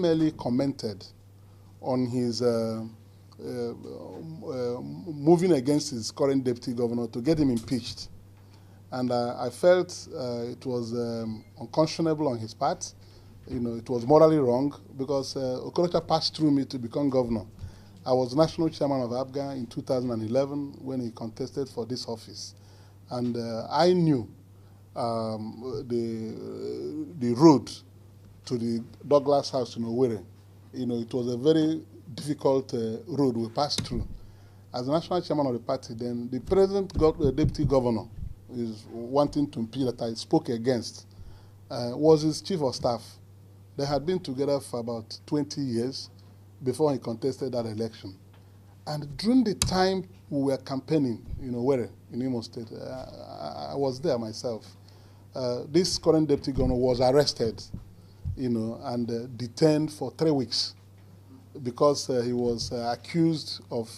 merely commented on his moving against his current deputy governor to get him impeached. And I felt it was unconscionable on his part. You know, it was morally wrong because Okorocha passed through me to become governor. I was national chairman of ABGA in 2011 when he contested for this office. And I knew the road to the Douglas house in Owerri. You know, it was a very difficult road we passed through. As national chairman of the party, then the present deputy governor is wanting to impeach that I spoke against was his chief of staff. They had been together for about 20 years before he contested that election. And during the time we were campaigning in Owerri, in Imo State, I was there myself. This current deputy governor was arrested, you know, and detained for 3 weeks because he was accused of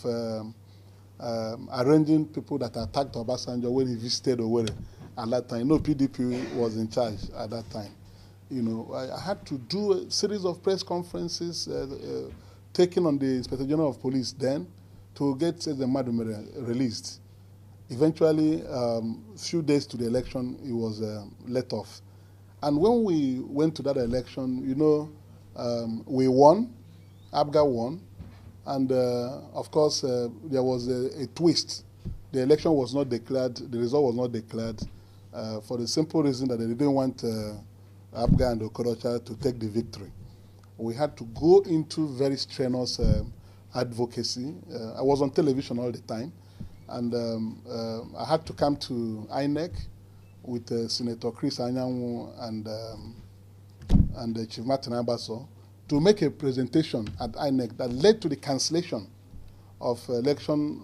arranging people that attacked Obasanjo when he visited Owerri at that time. No, PDP was in charge at that time. You know, I had to do a series of press conferences taken on the Inspector General of Police then to get the Madumere released. Eventually, few days to the election, he was let off. And when we went to that election, you know, we won, ABGA won, and of course, there was a twist. The election was not declared, the result was not declared for the simple reason that they didn't want ABGA and Okorocha to take the victory. We had to go into very strenuous advocacy. I was on television all the time, and I had to come to INEC with Senator Chris Anyanwu and Chief Martin Abaso to make a presentation at INEC that led to the cancellation of election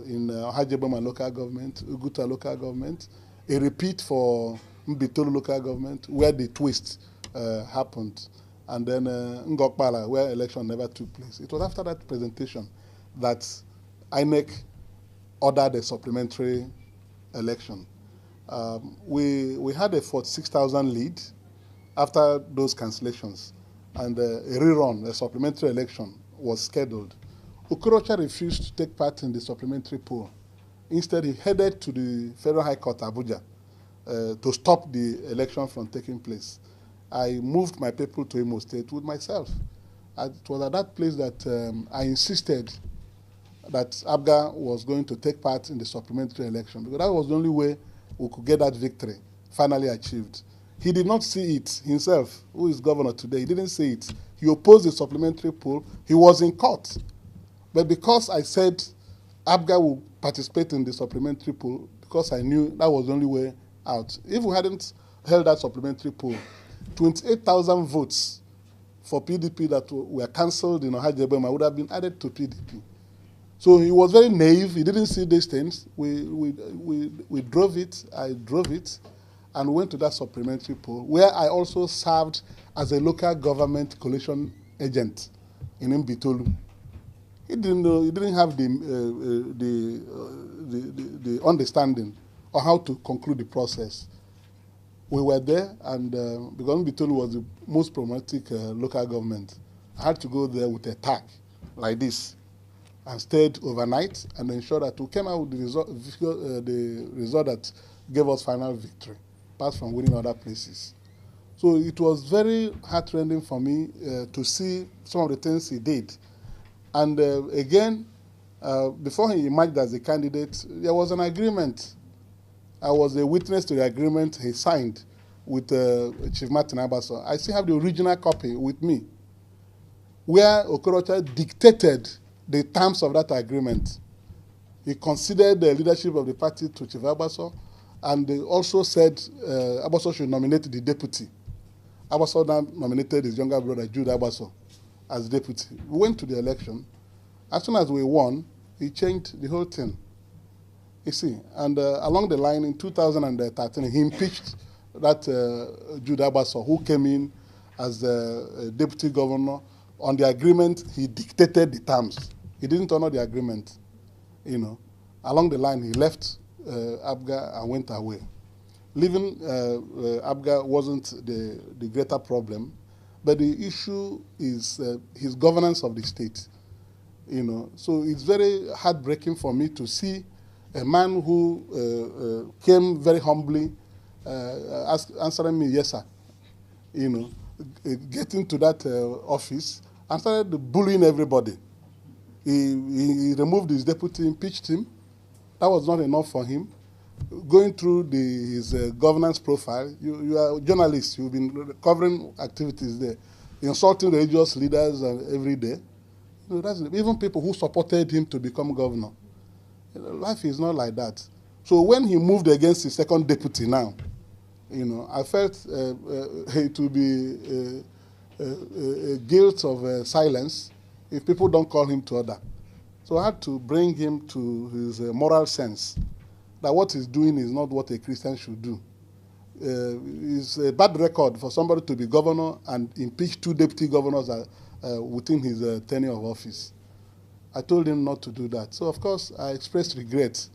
in Ohajeboma local government, Uguta local government, a repeat for Mbitolu local government where the twist happened, and then Ngokpala where election never took place. It was after that presentation that INEC ordered a supplementary election. We had a 46,000 lead after those cancellations, and a rerun, a supplementary election, was scheduled. Okorocha refused to take part in the supplementary poll. Instead, he headed to the Federal High Court, Abuja, to stop the election from taking place. I moved my people to Imo State with myself. It was at that place that I insisted that ABGA was going to take part in the supplementary election, because that was the only way we could get that victory finally achieved. He did not see it himself, who is governor today. He didn't see it. He opposed the supplementary poll. He was in court. But because I said ABGA will participate in the supplementary poll, because I knew that was the only way out. If we hadn't held that supplementary poll, 28,000 votes for PDP that were cancelled in Ohajeboma would have been added to PDP. So he was very naive. He didn't see these things. We drove it. I drove it, and went to that supplementary poll where I also served as a local government coalition agent in Mbitolu. He didn't know. He didn't have the understanding of how to conclude the process. We were there, and because Mbitolu was the most problematic local government, I had to go there with a tag like this, and stayed overnight and ensured that we came out with the result that gave us final victory, apart from winning other places. So it was very heartrending for me to see some of the things he did. And again, before he emerged as a candidate, there was an agreement. I was a witness to the agreement he signed with Chief Martin Abaso. I still have the original copy with me, where Okorocha dictated the terms of that agreement. He considered the leadership of the party to Chief Abaso, and they also said Abaso should nominate the deputy. Abaso now nominated his younger brother, Jude Abaso, as deputy. We went to the election. As soon as we won, he changed the whole thing. You see, and along the line in 2013, he impeached that Jude Abaso, who came in as the deputy governor. On the agreement, he dictated the terms. He didn't honor the agreement, you know. Along the line, he left ABGA and went away. Leaving ABGA wasn't the greater problem, but the issue is his governance of the state. So it's very heartbreaking for me to see a man who came very humbly, answering me, yes, sir, get into that office and started bullying everybody. He removed his deputy, impeached him. That was not enough for him. Going through his governance profile, you are a journalist, you've been covering activities there, insulting religious leaders every day. That's, even people who supported him to become governor. Life is not like that. So when he moved against his second deputy now, I felt it would be a guilt of silence if people don't call him to order. So I had to bring him to his moral sense that what he's doing is not what a Christian should do. It's a bad record for somebody to be governor and impeach 2 deputy governors within his tenure of office. I told him not to do that. So, of course, I expressed regret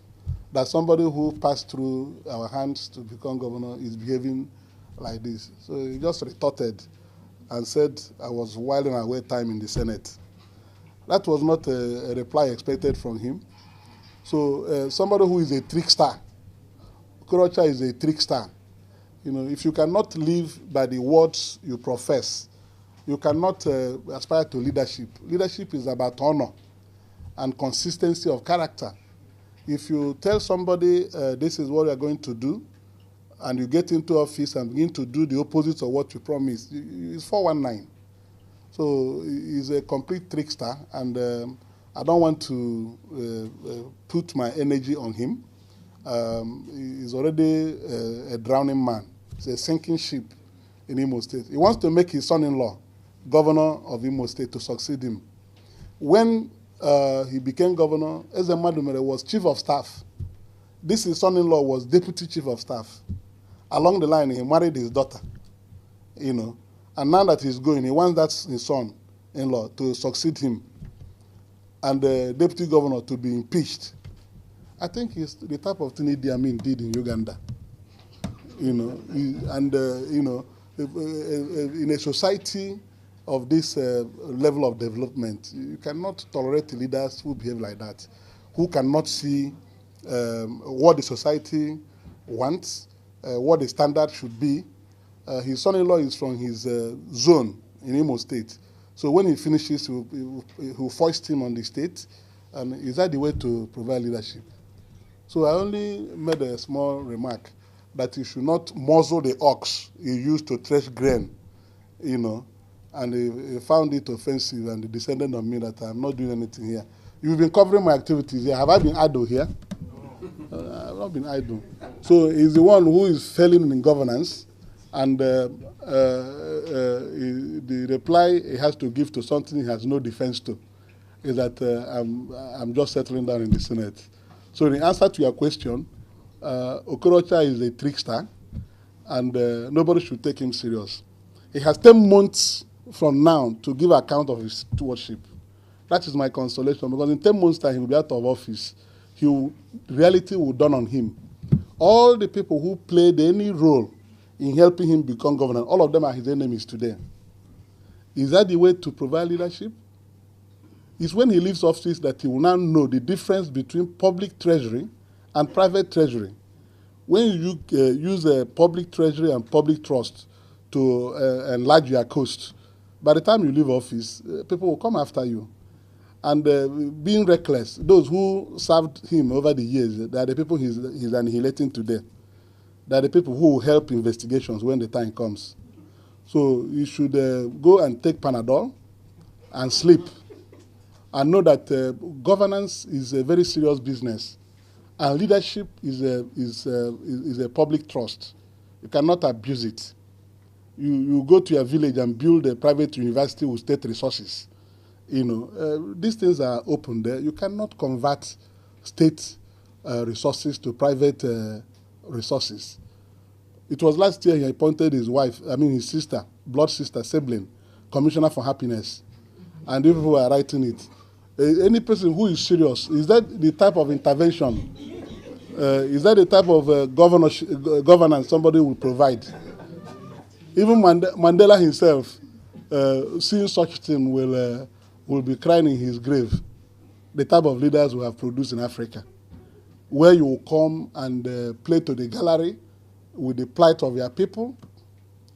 that somebody who passed through our hands to become governor is behaving like this. So he just retorted and said I was whiling away time in the Senate. That was not a reply expected from him. So somebody who is a trickster, Okorocha is a trickster. If you cannot live by the words you profess, you cannot aspire to leadership. Leadership is about honor and consistency of character. If you tell somebody this is what you are going to do, and you get into office and begin to do the opposite of what you promised, it's 419. So he's a complete trickster, and I don't want to put my energy on him. He's already a drowning man. He's a sinking ship in Imo State. He wants to make his son-in-law governor of Imo State to succeed him. When he became governor, Eze Madumere was chief of staff. This his son-in-law was deputy chief of staff. Along the line, he married his daughter, and now that he's going, he wants that his son-in-law to succeed him and the deputy governor to be impeached. I think it's the type of thing Idi Amin did in Uganda, in a society of this level of development, you cannot tolerate leaders who behave like that, who cannot see what the society wants, what the standard should be. His son-in-law is from his zone in Imo State. So when he finishes, he'll foist him on the state. And is that the way to provide leadership? So I only made a small remark that you should not muzzle the ox you used to thresh grain, and he found it offensive and he descended on me that I'm not doing anything here. You've been covering my activities here. Have I been idle here? I've not been idle. So he's the one who is failing in governance, and the reply he has to give to something he has no defense to is that I'm just settling down in the Senate. So in answer to your question, Okorocha is a trickster, and nobody should take him serious. He has 10 months from now to give account of his stewardship. That is my consolation, because in 10 months' time he will be out of office. Reality will dawn on him. All the people who played any role in helping him become governor, all of them are his enemies today. Is that the way to provide leadership? It's when he leaves office that he will now know the difference between public treasury and private treasury. When you use public treasury and public trust to enlarge your coast, by the time you leave office, people will come after you. And being reckless, those who served him over the years, they are the people he's annihilating today. They are the people who will help investigations when the time comes. So you should go and take Panadol and sleep, and know that governance is a very serious business, and leadership is a public trust. You cannot abuse it. You go to your village and build a private university with state resources. These things are open there. You cannot convert state resources to private resources. It was last year he appointed his sister, blood sister, sibling, Commissioner for Happiness. And people were writing it. Any person who is serious, is that the type of intervention? Is that the type of governance somebody will provide? Even Mandela himself seeing such thing will be crying in his grave. The type of leaders we have produced in Africa, where you will come and play to the gallery with the plight of your people,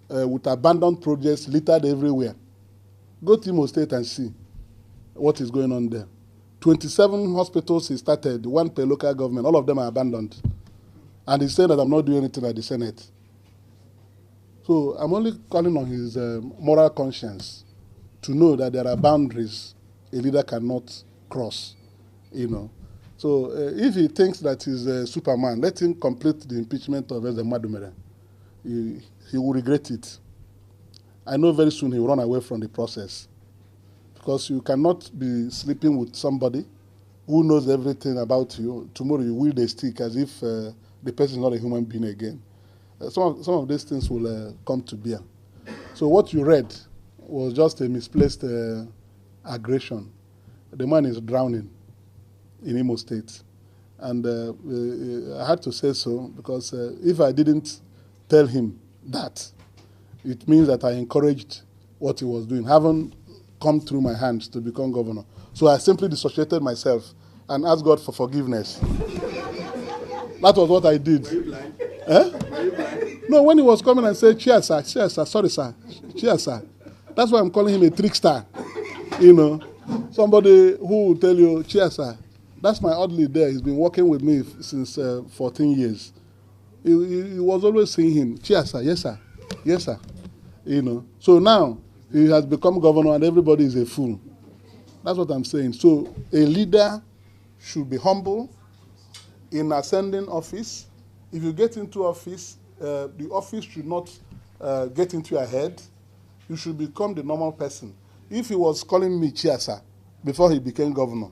with abandoned projects littered everywhere. Go to Imo State and see what is going on there. 27 hospitals he started, one per local government, all of them are abandoned. And he's saying that I'm not doing anything at the Senate. So I'm only calling on his moral conscience to know that there are boundaries a leader cannot cross, you know. So if he thinks that he's a Superman, let him complete the impeachment of Eze Madumere. He will regret it. I know very soon he will run away from the process, because you cannot be sleeping with somebody who knows everything about you. Tomorrow you wield a stick as if the person is not a human being again. Some of these things will come to bear. So what you read was just a misplaced aggression. The man is drowning in Imo State. And I had to say so, because if I didn't tell him that, it means that I encouraged what he was doing. Haven't come through my hands to become governor. So I simply dissociated myself and asked God for forgiveness. That was what I did. Were you blind? Eh? Were you blind? No, when he was coming and said, cheers, sir, sorry, sir, cheers, sir. That's why I'm calling him a trickster. You know, somebody who will tell you, cheers, sir. That's my oddly there. He's been working with me since 14 years. He was always saying him, cheers, sir, yes, sir, yes, sir. You know, so now he has become governor and everybody is a fool. That's what I'm saying. So a leader should be humble in ascending office. If you get into office, the office should not get into your head. You should become the normal person. If he was calling me Chiasa before he became governor,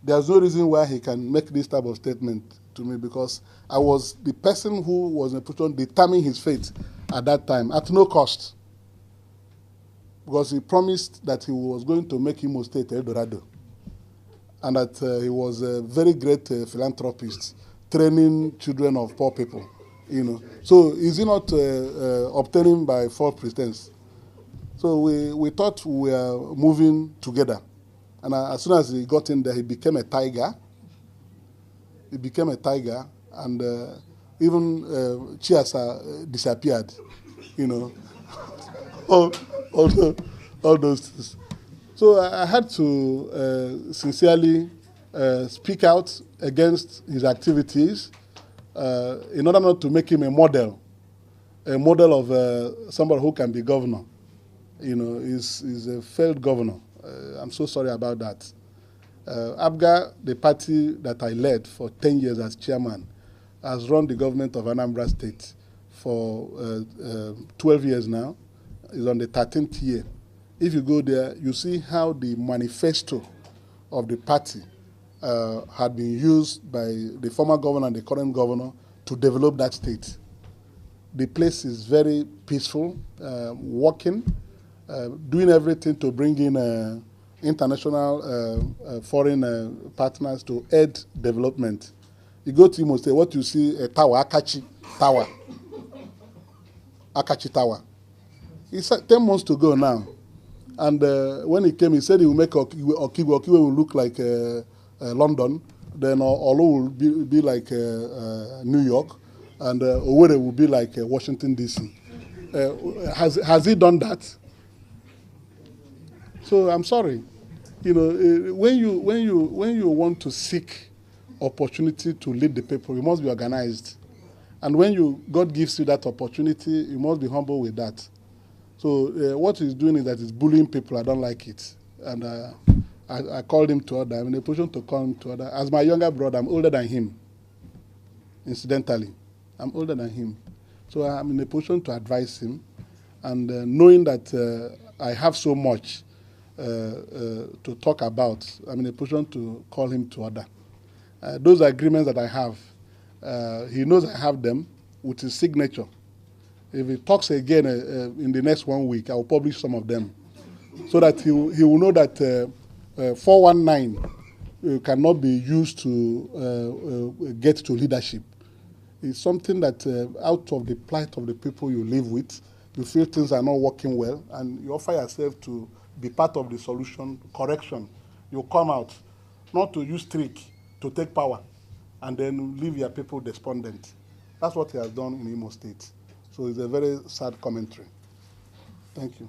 there's no reason why he can make this type of statement to me, because I was the person who was in a position determining his fate at that time at no cost. Because he promised that he was going to make Imo State El Dorado, and that he was a very great philanthropist, training children of poor people, you know. So is he not obtaining by false pretense? So we thought we were moving together. And as soon as he got in there, he became a tiger. He became a tiger, and even Chiasa disappeared, you know. all those things. So I had to sincerely speak out against his activities in order not to make him a model of somebody who can be governor. You know, he's a failed governor. I'm so sorry about that. ABGA, the party that I led for 10 years as chairman, has run the government of Anambra State for 12 years now. Is on the 13th year. If you go there, you see how the manifesto of the party had been used by the former governor and the current governor to develop that state. The place is very peaceful, working, doing everything to bring in international foreign partners to aid development. You go to Imo State, what you see, a tower, Akachi Tower. Akachi Tower. It's 10 months to go now. And when he came, he said he will make Okiwe will look like London, then Olo will be like New York, and Owerri will be like Washington, D.C. Has he done that? So I'm sorry. You know, when you want to seek opportunity to lead the people, you must be organized. And when God gives you that opportunity, you must be humble with that. So what he's doing is that he's bullying people. I don't like it. And I called him to order. I'm in a position to call him to order. As my younger brother, I'm older than him. Incidentally, I'm older than him. So I'm in a position to advise him. And knowing that I have so much to talk about, I'm in a position to call him to order. Those agreements that I have, he knows I have them with his signature. If he talks again in the next 1 week, I will publish some of them, so that he will know that 419 cannot be used to get to leadership. It's something that out of the plight of the people you live with, you feel things are not working well, and you offer yourself to be part of the solution, correction. You come out, not to use trick to take power, and then leave your people despondent. That's what he has done in Imo State. So it's a very sad commentary. Thank you.